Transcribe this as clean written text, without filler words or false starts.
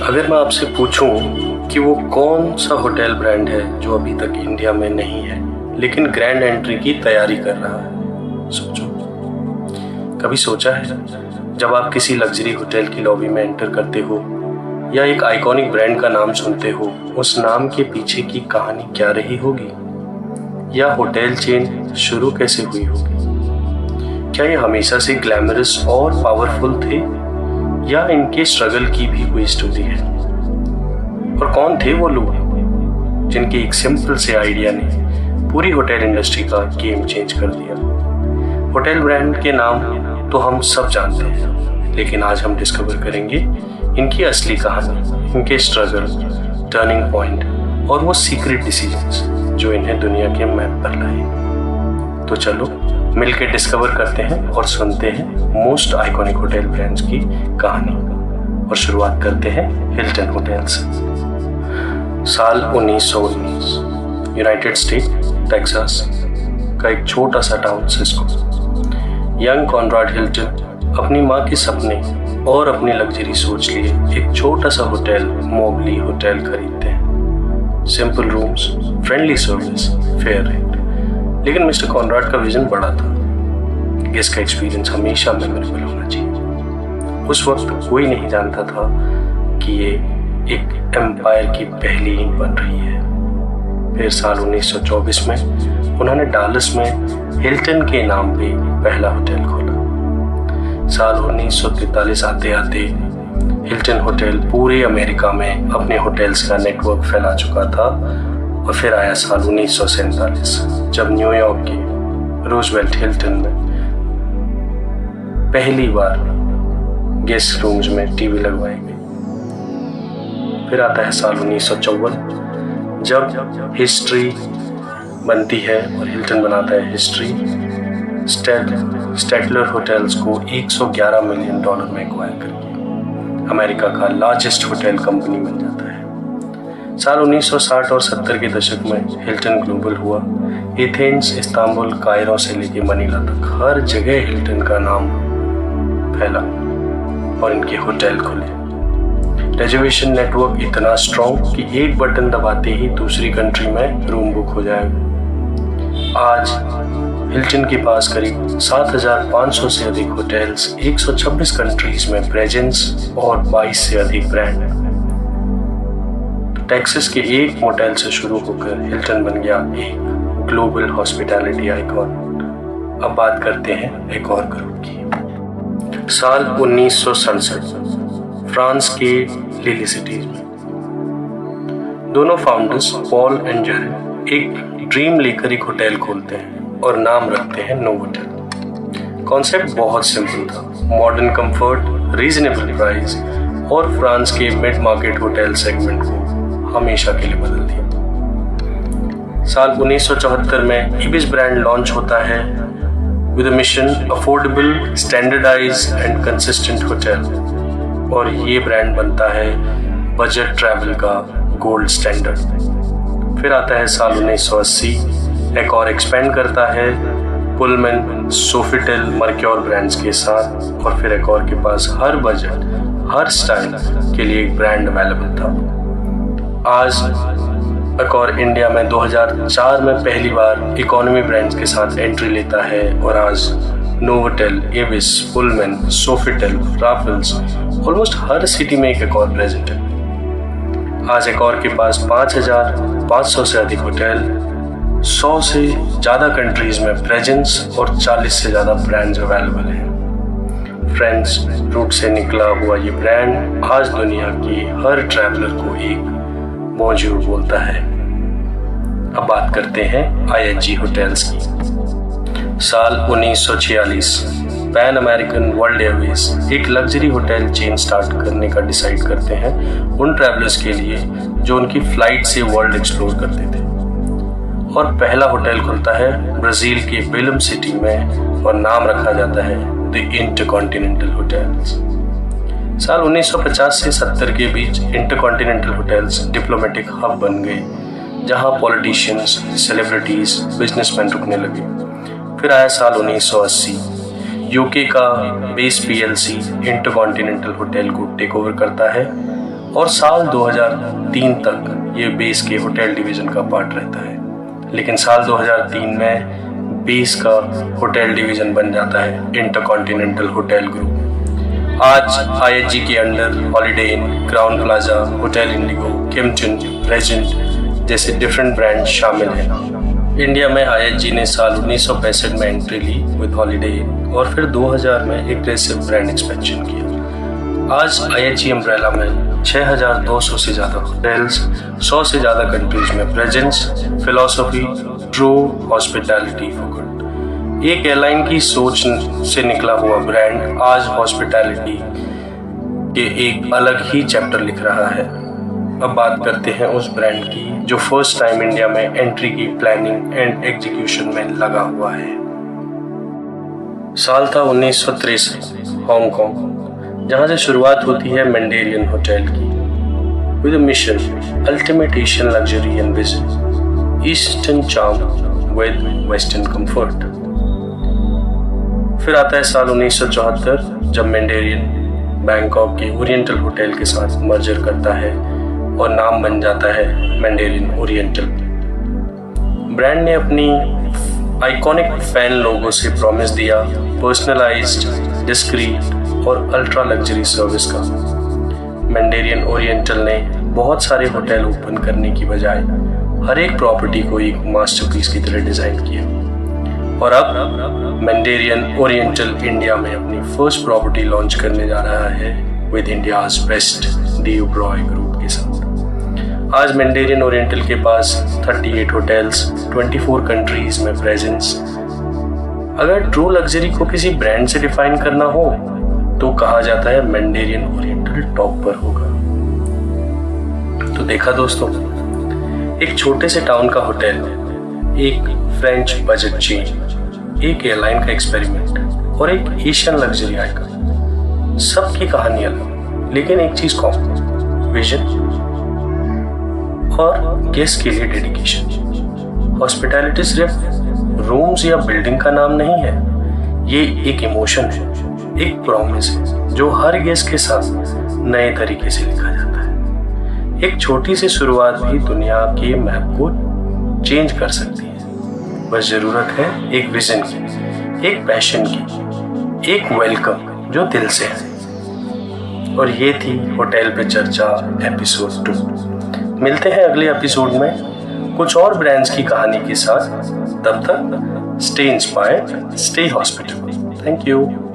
अगर मैं आपसे पूछूं कि वो कौन सा होटल ब्रांड है जो अभी तक इंडिया में नहीं है लेकिन ग्रैंड एंट्री की तैयारी कर रहा है, सोचो। कभी सोचा है जब आप किसी लग्जरी होटल की लॉबी में एंटर करते हो या एक आइकॉनिक ब्रांड का नाम सुनते हो, उस नाम के पीछे की कहानी क्या रही होगी, या होटल चेन शुरू कैसे हुई होगी? क्या ये हमेशा से ग्लैमरस और पावरफुल थे या इनके स्ट्रगल की भी कोई स्टोरी है? और कौन थे वो लोग जिनके एक सिंपल से आइडिया ने पूरी होटल इंडस्ट्री का गेम चेंज कर दिया? होटल ब्रांड के नाम तो हम सब जानते हैं, लेकिन आज हम डिस्कवर करेंगे इनकी असली कहानी, इनके स्ट्रगल, टर्निंग पॉइंट और वो सीक्रेट डिसीजंस जो इन्हें दुनिया के मैप पर लाए। तो चलो मिलकर डिस्कवर करते हैं और सुनते हैं मोस्ट आइकॉनिक होटल ब्रांड्स की कहानी। और शुरुआत करते हैं हिल्टन होटल से। साल 1919, यूनाइटेड स्टेट टेक्सास का एक छोटा सा town Cisco. Young Conrad Hilton अपनी माँ के सपने और अपनी लग्जरी सोच लिए एक छोटा सा होटल, मोबली होटल खरीदते हैं। Simple rooms, friendly service, fair rate. लेकिन मिस्टर कॉनराड का विजन बड़ा था। गेस्ट का एक्सपीरियंस हमेशा मेमोरेबल होना चाहिए। उस वक्त कोई नहीं जानता था कि ये एक एम्पायर की पहली ईंट बन रही है। फिर साल 1924 में उन्होंने डालस में हिल्टन के नाम पे पहला होटल खोला। साल 1943 आते आते हिल्टन होटल पूरे अमेरिका में अपने होटल्स का नेटवर्क फैला चुका था। और फिर आया साल 1947 जब न्यूयॉर्क के रूजवेल्ट हिल्टन में पहली बार गेस्ट रूम्स में टीवी लगवाई गई। फिर आता है साल 1954 जब हिस्ट्री बनती है और हिल्टन बनाता है हिस्ट्री। स्टेटलर होटल्स को $111 मिलियन में एक्वायर करके अमेरिका का लार्जेस्ट होटल कंपनी बन जाता है। साल 1960 और 70 के दशक में हिल्टन ग्लोबल हुआ। एथेंस, इस्तांबुल, कायरो से लेके मनीला तक हर जगह हिल्टन का नाम फैला और इनके होटल खुले। रिजर्वेशन नेटवर्क इतना स्ट्रॉन्ग कि एक बटन दबाते ही दूसरी कंट्री में रूम बुक हो जाएगा। आज हिल्टन के पास करीब 7,500 से अधिक होटल्स, 126 कंट्रीज में प्रेजेंस और 22 से अधिक ब्रांड। टेक्सास के एक मोटेल से शुरू होकर हिल्टन बन गया एक ग्लोबल हॉस्पिटैलिटी आइकॉन। अब बात करते हैं एक और ग्रुप की। साल 1967 फ्रांस के लिली सिटीज में दोनों फाउंडर्स पॉल एंड जेरेड एक ड्रीम लेकर एक होटल खोलते हैं और नाम रखते हैं नोवोटेल। कॉन्सेप्ट बहुत सिंपल था, मॉडर्न कंफर्ट, रीजनेबल प्राइस और फ्रांस के मिड मार्केट होटल सेगमेंट को हमेशा के लिए बदल दिया। साल 1974 में इबिस ब्रांड लॉन्च होता है with a mission affordable, standardised and consistent hotel. और ये ब्रांड बनता है बजट ट्रैवल का गोल्ड स्टैंडर्ड। फिर आता है साल 1980, एक और एक्सपेंड करता है पुलमैन, सोफिटेल, मर्क्योर ब्रांड्स के साथ। और फिर एक और के पास हर बजट, हर स्टाइल के लिए एक ब्रांड अवेलेबल था। आज एक और इंडिया में 2004 में पहली बार इकोनॉमी ब्रांड्स के साथ एंट्री लेता है। और आज Novotel, Ibis, Pullman, Sofitel, Raffles almost हर सिटी में एक और प्रेजेंट है। आज एक और के पास 5,500 से अधिक होटल, 100 से ज़्यादा कंट्रीज में प्रेजेंस और 40 से ज़्यादा ब्रांड्स अवेलेबल हैं। फ्रेंच रूट से निकला हुआ ये ब्रांड आज दुनिया की हर ट्रैवलर को एक बोंजूर बोलता है। अब बात करते हैं IHG होटल्स की। साल 1946 पैन अमेरिकन वर्ल्ड एयरवेज एक लग्जरी होटल चेन स्टार्ट करने का डिसाइड करते हैं उन ट्रैवलर्स के लिए जो उनकी फ्लाइट से वर्ल्ड एक्सप्लोर करते थे। और पहला होटल खुलता है ब्राज़ील के बेलम सिटी में और नाम रखा जाता है द इंटरकॉन्टिनेंटल होटल्स। साल 1950 से 70 के बीच इंटरकॉन्टिनेंटल होटल्स डिप्लोमेटिक हब बन गए, जहां पॉलिटिशियंस, सेलिब्रिटीज, बिजनेसमैन रुकने लगे। फिर आया साल 1980, यूके का बेस PLC इंटरकॉन्टिनेंटल होटल को टेक ओवर करता है और साल 2003 तक ये बेस के होटल डिवीजन का पार्ट रहता है। लेकिन साल 2003 में बेस का होटल डिवीजन बन जाता है इंटरकॉन्टिनेंटल होटल ग्रुप। आज IHG के अंडर हॉलिडे इन, Crowne Plaza, hotel Indigo, किम्पटन, Regent जैसे डिफरेंट ब्रांड शामिल हैं। इंडिया में IHG ने साल 1965 में एंट्री ली विद हॉलिडे इन और फिर 2000 में एग्रेसिव ब्रांड एक्सपेंशन किया। आज IHG अम्ब्रेला में 6200 से ज़्यादा होटल्स, 100 से ज़्यादा कंट्रीज में presence, philosophy true hospitality for good. एक एयरलाइन की सोच से निकला हुआ ब्रांड आज हॉस्पिटैलिटी के एक अलग ही चैप्टर लिख रहा है। अब बात करते हैं उस ब्रांड की जो फर्स्ट टाइम इंडिया में एंट्री की प्लानिंग एंड एग्जीक्यूशन में लगा हुआ है। साल था 1963, हांगकांग, जहां से शुरुआत होती है मैंडेरियन होटल की with a mission, ultimate Asian luxury and vision, eastern charm with western comfort. फिर आता है साल 1974 जब मैंडेरियन बैंकॉक के ओरिएंटल होटल के साथ मर्जर करता है और नाम बन जाता है मैंडेरियन ओरिएंटल। ब्रांड ने अपनी आइकॉनिक फैन लोगो से प्रॉमिस दिया पर्सनलाइज्ड, डिस्क्रीट और अल्ट्रा लग्जरी सर्विस का। मैंडेरियन ओरिएंटल ने बहुत सारे होटल ओपन करने की बजाय हर एक प्रॉपर्टी को एक मास्टरपीस की तरह डिजाइन किया। और अब मैंडेरियन ओरिएंटल इंडिया में अपनी फर्स्ट प्रॉपर्टी लॉन्च करने जा रहा है with India's best D Oberoi group के साथ। आज मैंडेरियन ओरिएंटल के पास 38 होटल्स, 24 कंट्रीज में प्रेजेंस। अगर ट्रू लग्जरी को किसी ब्रांड से डिफाइन करना हो तो कहा जाता है मैंडेरियन ओरिएंटल टॉप पर होगा। तो देखा दोस्तों, एक छोटे से टाउन का होटल, एक फ्रेंच बजट चेन, एक एयरलाइन का एक्सपेरिमेंट और एक एशियन लग्जरी आइकन, सबकी कहानी अलग लेकिन एक चीज कॉमन, विजन और गेस्ट के लिए डेडिकेशन। हॉस्पिटैलिटी सिर्फ रूम्स या बिल्डिंग का नाम नहीं है, ये एक इमोशन है, एक प्रॉमिस है जो हर गेस्ट के साथ नए तरीके से लिखा जाता है। एक छोटी सी शुरुआत भी दुनिया के मैप को चेंज कर सकती है। बस जरूरत है एक विजन की, एक पैशन की, एक वेलकम जो दिल से है। और ये थी होटल पे चर्चा एपिसोड 2। मिलते हैं अगले एपिसोड में कुछ और ब्रांड्स की कहानी के साथ। तब तक stay inspired, stay hospital. Thank you.